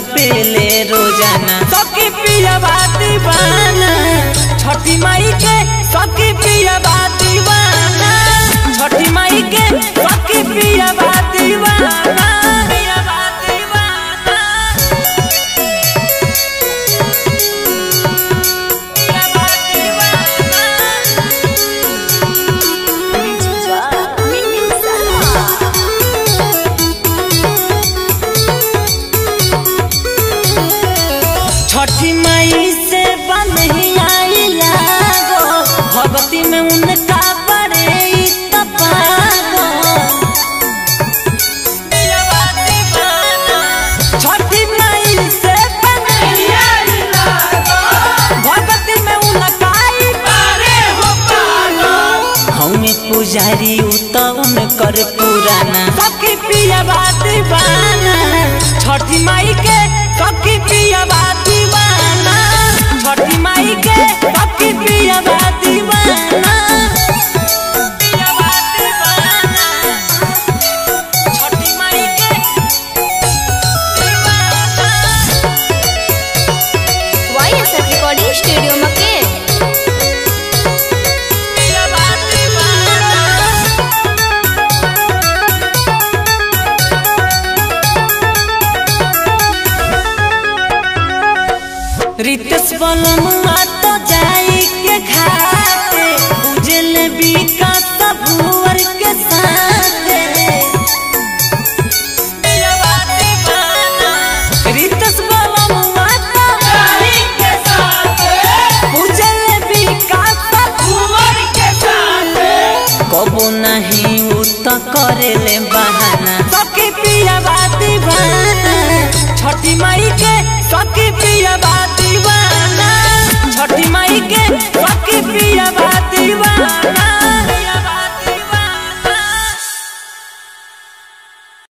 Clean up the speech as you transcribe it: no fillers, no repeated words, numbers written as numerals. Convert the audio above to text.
जपेले रोजाना सखी पिया दीवाना छठी माई के सखी पिया दीवाना छठी माई के सखी पिया दीवाना छठी माई से बंधही आई लागो भगवती में उनका बड़े तपागो छठी माई से बंधही आई लागो भगवती में उनका बड़े हो पागो हमें पुजारी उता उनकर पुराना सखी पिया दीवाना छठी माई के सखी पिया दीवाना छठी माई के सखी पिया दीवाना छठी माई के YSF रिकॉर्डिंग स्टूडियो मके रितेश बलमुआ तो जाई के घाटे उजल विकास भुवर के साथे रितेश बलमुआ तो जाई के साथे उजल विकास भुवर के साथे कबो नहीं उत करेले बहाना सखी पिया दीवाना छठी माई के सखी पिया